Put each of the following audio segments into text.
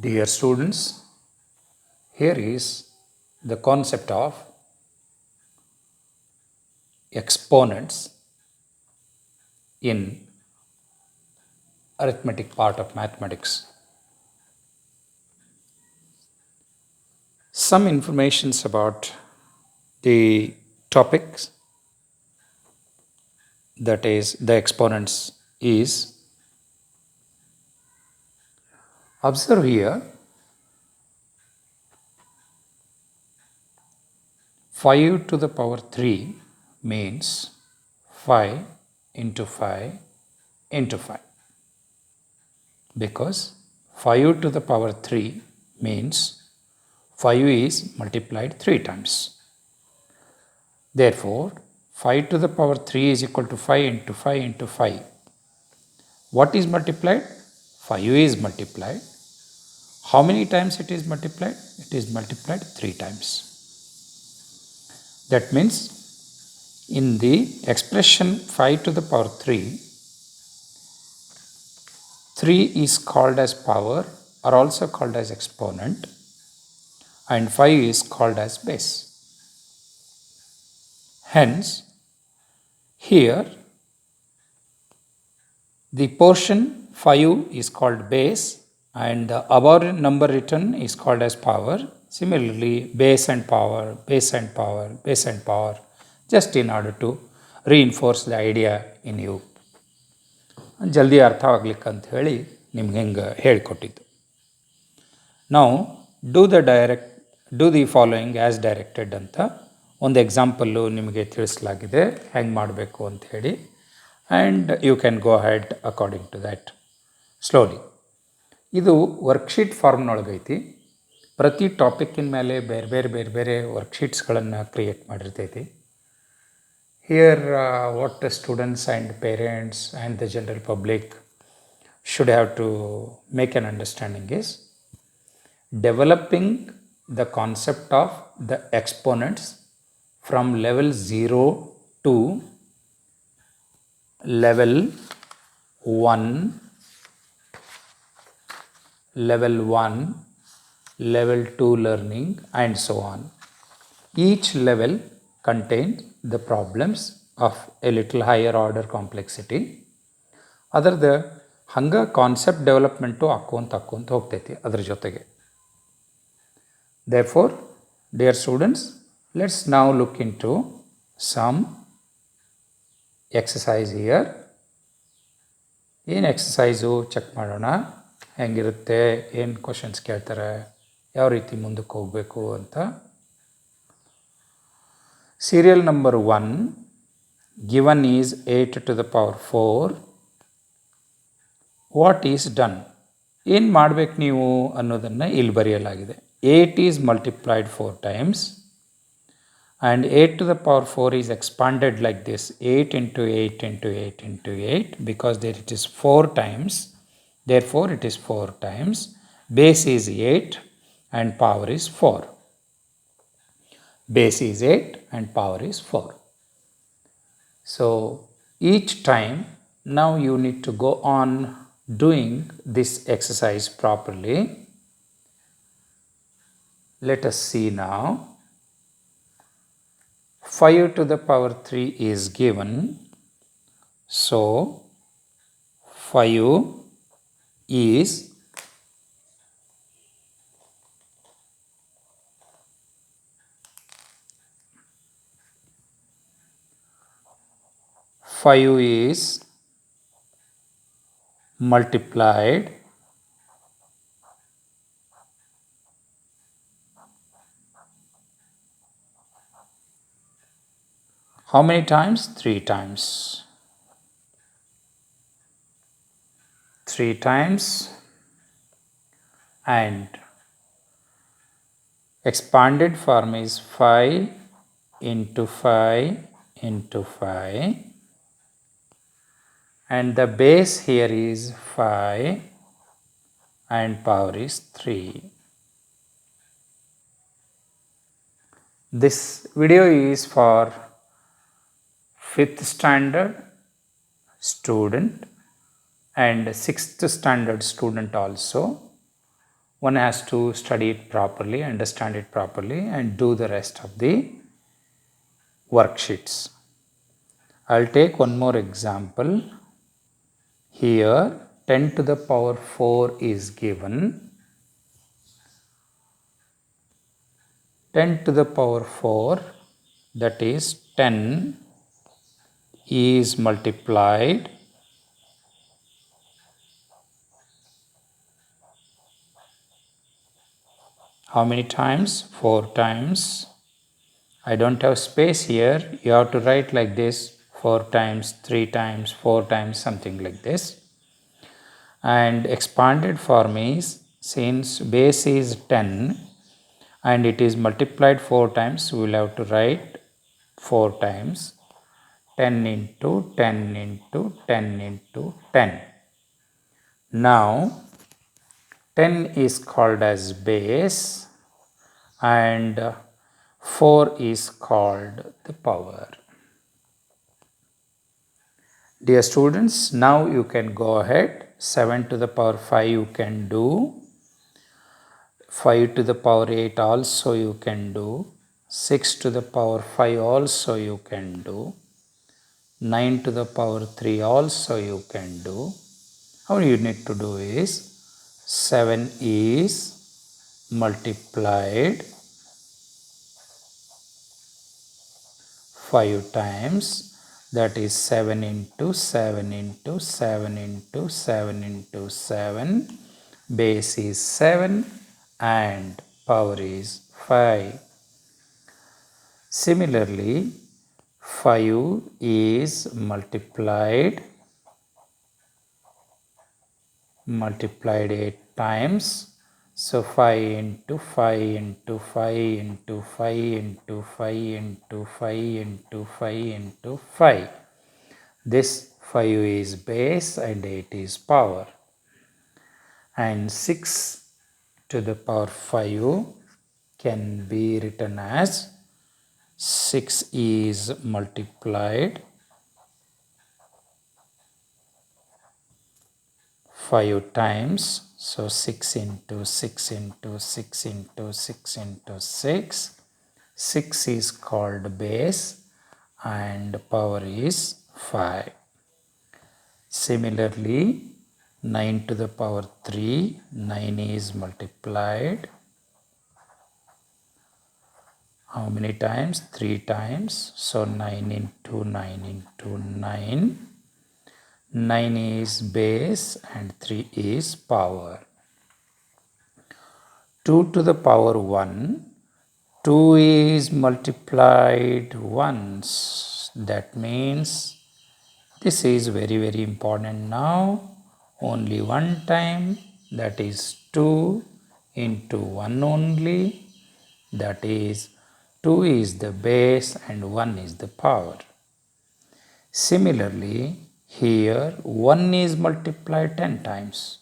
Dear students, here is the concept of exponents in arithmetic part of mathematics. Some informations about the topics, that is the exponents, is observe here 5 to the power 3 means 5 into 5 into 5, because 5 to the power 3 means 5 is multiplied 3 times. Therefore, 5 to the power 3 is equal to 5 into 5 into 5. What is multiplied? 5 is multiplied. How many times it is multiplied? It is multiplied 3 times. That means in the expression 5 to the power 3, 3 is called as power or also called as exponent, and 5 is called as base. Hence, here the portion 5 is called base and the above number written is called as power. Similarly, base and power, base and power, base and power, just in order to reinforce the idea in you. ಜಲ್ದಿ ಅರ್ಥವಾಗ್ಲಿಕ್ಕೆ ಅಂತ ಹೇಳಿ ನಿಮ್ಗೆ ಹೆಂಗೆ ಹೇಳಿಕೊಟ್ಟಿದ್ದು. ನಾವು do the following as directed ಅಂತ ಒಂದು example ನಿಮಗೆ ತಿಳಿಸಲಾಗಿದೆ ಹೆಂಗೆ ಮಾಡಬೇಕು ಅಂತ ಹೇಳಿ. And you can go ahead according to that slowly. ಇದು ವರ್ಕ್ಶೀಟ್ ಫಾರ್ಮ್ನೊಳಗೈತಿ. ಪ್ರತಿ ಟಾಪಿಕ್ಕಿನ ಮೇಲೆ ಬೇರೆ ಬೇರೆ ವರ್ಕ್ಶೀಟ್ಸ್ಗಳನ್ನು ಕ್ರಿಯೇಟ್ ಮಾಡಿರ್ತೈತಿ. Here what the students and parents and the general public should have to make an understanding is developing the concept of the exponents from level 0 to level 1, level 2 learning and so on. Each level contains the problems of a little higher order complexity. ಅದರದ ಹಂಗೆ concept development ಹಾಕ್ಕೊಂತ ಹೋಗ್ತೈತಿ ಅದ್ರ ಜೊತೆಗೆ. Therefore, dear students, let's now look into some exercise here. ಏನು exercise check ಮಾಡೋಣ, ಹೆಂಗಿರುತ್ತೆ, ಏನು questions ಕೇಳ್ತಾರೆ, ಯಾವ ರೀತಿ ಮುಂದಕ್ಕೆ ಹೋಗಬೇಕು ಅಂತ. Serial number 1 given is 8 to the power 4. What is done? ಏನು ಮಾಡಬೇಕು ನೀವು ಅನ್ನೋದನ್ನು ಇಲ್ಲಿ ಬರೆಯಲಾಗಿದೆ. 8 is multiplied 4 times and 8 to the power 4 is expanded like this, 8 into 8 into 8 into 8, because there it is 4 times, therefore it is 4 times. Base is 8 and power is 4. Base is 8 and power is 4. So each time now you need to go on doing this exercise properly. Let us see now. 5 to the power 3 is given. So 5 is 5 is multiplied how many times? 3 times. 3 times, and expanded form is 5 into 5 into 5, and the base here is 5 and power is 3. This video is for 5th standard student and 6th standard student also. one has to study it properly, understand it properly, and do the rest of the worksheets. I'll take one more example. Here 10 to the power 4 is given. 10 to the power 4, that is 10 is multiplied how many times? 4 times. I don't have space here. You have to write like this: 4 times, 3 times, 4 times, something like this. And expanded form is, since base is 10 and it is multiplied 4 times, we will have to write 4 times 10 into 10 into 10 into 10. Now 10 is called as base and 4 is called the power. Dear students, now you can go ahead. 7 to the power 5 you can do. 5 to the power 8 also you can do. 6 to the power 5 also you can do. 9 to the power 3 also you can do. How you need to do is 7 is multiplied 5 times, that is 7 into 7 into 7 into 7 into 7. Base is 7 and power is 5. Similarly, 5 is multiplied 8 times. So 5 into 5 into 5 into 5 into 5 into 5 into 5 into 5. This 5 is base and 8 is power. And 6 to the power 5 can be written as 6 is multiplied 5 times. So 6 into 6 into 6 into 6 into 6. 6 is called base and power is 5. Similarly, 9 to the power 3, 9 is multiplied how many times? 3 times. So 9 into 9 into 9. 9 is base and 3 is power. 2 to the power 1, 2 is multiplied once. That means this is very important now. Only one time, that is 2 into 1 only. That is 2 is the base and 1 is the power. Similarly, here 1 is multiplied 10 times.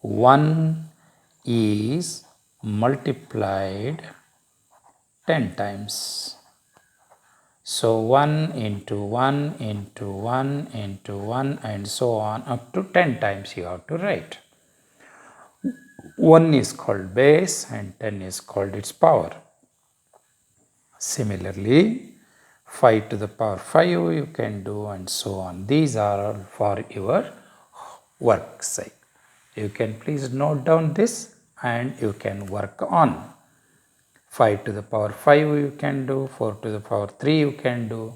1 is multiplied 10 times. So 1 into 1 into 1 into 1 and so on up to 10 times you have to write. 1 is called base and 10 is called its power. Similarly, 5 to the power 5 you can do and so on. These are all for your work site. You can please note down this and you can work on. 5 to the power 5 you can do, 4 to the power 3 you can do,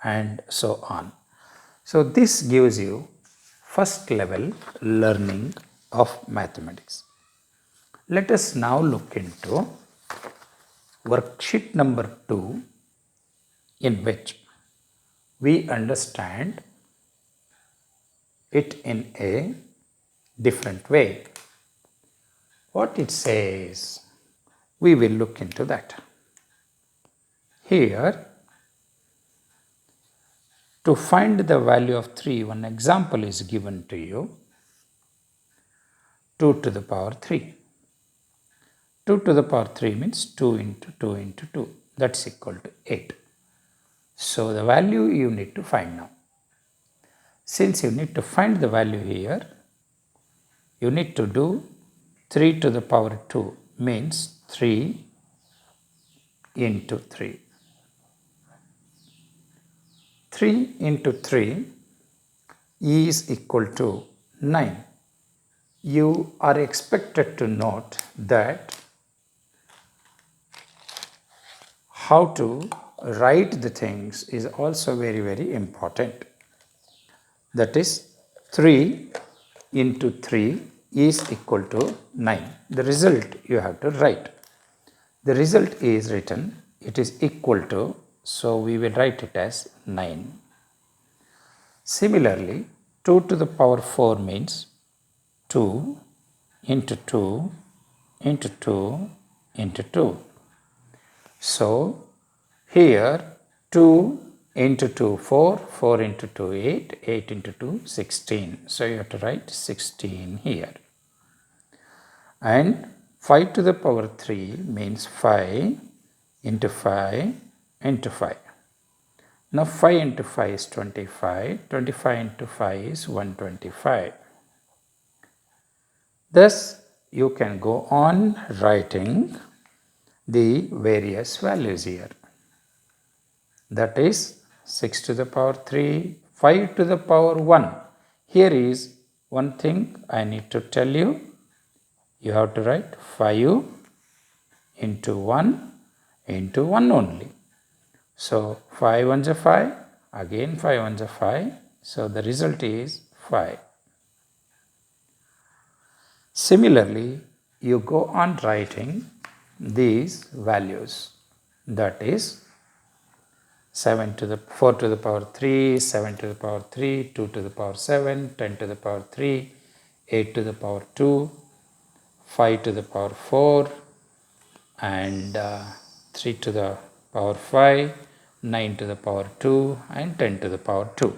and so on. So this gives you first level learning of mathematics. Let us now look into worksheet number 2, in which we understand it in a different way. What it says, we will look into that. Here, to find the value of 3, one example is given to you. 2 to the power 3. 2 to the power 3 means 2 into 2 into 2. That's equal to 8. So the value you need to find now. Since you need to find the value here, you need to do 3 to the power 2 means 3 into 3. 3 into 3 is equal to 9. You are expected to note that how to write the things is also very, very important. That is 3 into 3 is equal to 9. The result you have to write. The result is written, it is equal to, so we will write it as 9. Similarly, 2 to the power 4 means 2 into 2 into 2 into 2. So, here 2 into 2 4, 4 into 2 8, 8 into 2 16. So, you have to write 16 here. And 5 to the power 3 means 5 into 5 into 5. Now 5 into 5 is 25, 25 into 5 is 125. Thus, you can go on writing the various values here. That is 6 to the power 3, 5 to the power 1. Here is one thing I need to tell you. You have to write 5 into 1 into 1 only. So 5 ones are 5, again 5 ones are 5. So the result is 5. Similarly, you go on writing these values. That is 7 to the 4 to the power 3, 7 to the power 3, 2 to the power 7, 10 to the power 3, 8 to the power 2, 5 to the power 4, and 3 to the power 5, 9 to the power 2, and 10 to the power 2.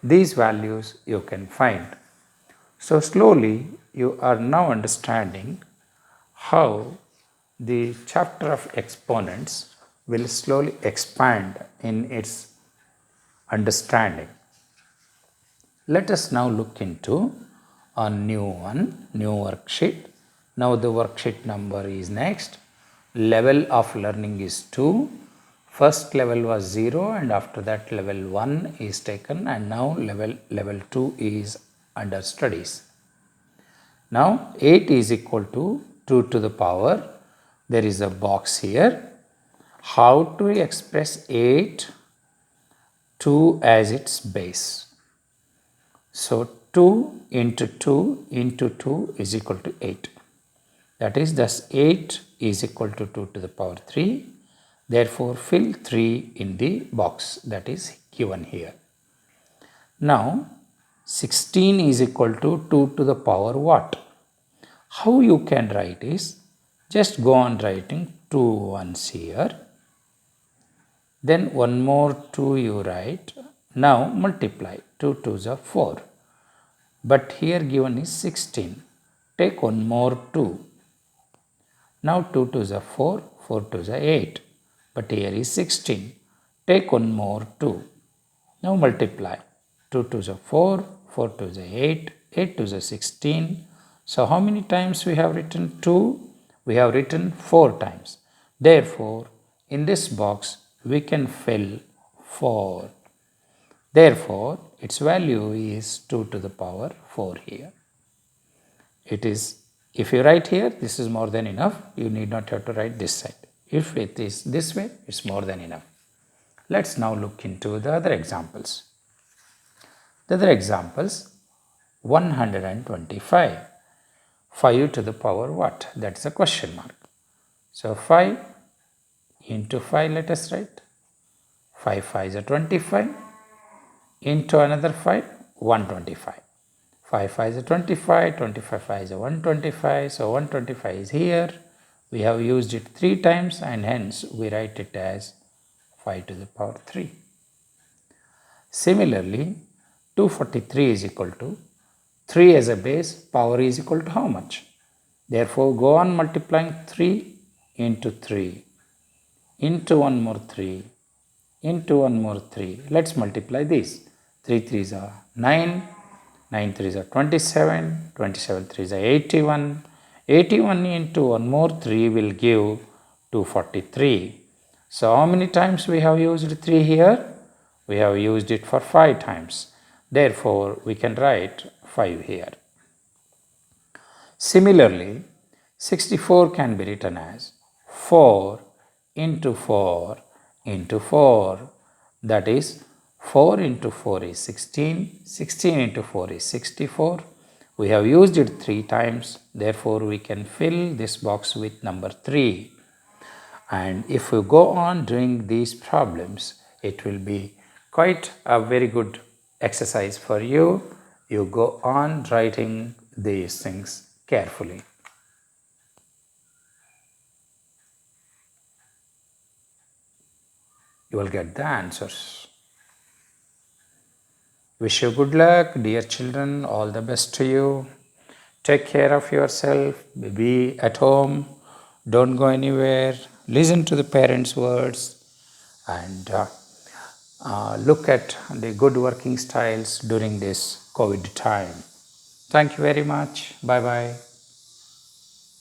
These values you can find. So slowly you are now understanding how the chapter of exponents will slowly expand in its understanding. Let us now look into a new worksheet. Now the worksheet number is next. Level of learning is 2. First level was 0 and after that level 1 is taken and now level 2 is under studies. Now 8 is equal to 2 to the power. There is a box here. How to express 8? 2 as its base. So 2 into 2 into 2 is equal to 8. That is, thus 8 is equal to 2 to the power 3. Therefore, fill 3 in the box that is given here. Now, 16 is equal to 2 to the power what? How you can write is, just go on writing 2 ones here. Then one more 2 you write. Now multiply. 2 2s are 4. But here given is 16. Take one more 2. Now 2 2s are 4. 4 2s are 8. But here is 16. Take one more 2. Now multiply. 2 2s are 4. 4 2s are 8. 8 2s are 16. So how many times we have written 2? We have written 4 times. Therefore, in this box, we can fill 4. Therefore, its value is 2 to the power 4 here. It is, if you write here, this is more than enough. You need not have to write this side. If it is this way, it's more than enough. Let's now look into the other examples. The other examples, 125. 5 to the power what? That's a question mark. So 5 into 5, let us write. 5 5 is 25. Into another 5, 125. 5 5 is 25, 25 5 is 125. So 125 is here. We have used it 3 times and hence we write it as 5 to the power 3. Similarly, 243 is equal to 3 as a base, power is equal to how much? Therefore, go on multiplying 3 into 3, into one more 3, into one more 3. Let's multiply these. 3 3s are 9, 9 3s are 27, 27 3s are 81, 81 into 1 more 3 will give 243. So how many times we have used 3 here? We have used it for 5 times. Therefore, we can write 5 here. Similarly, 64 can be written as 4 into 4 into 4. That is 4 into 4 is 16, 16 into 4 is 64. We have used it 3 times, therefore we can fill this box with number 3. And if you go on doing these problems, it will be quite a very good exercise for you. You go on writing these things carefully. You will get the answers. Wish you good luck, dear children. All the best to you. Take care of yourself. Be at home. Don't go anywhere. Listen to the parents' words and look at the good working styles during this COVID time. Thank you very much. Bye bye.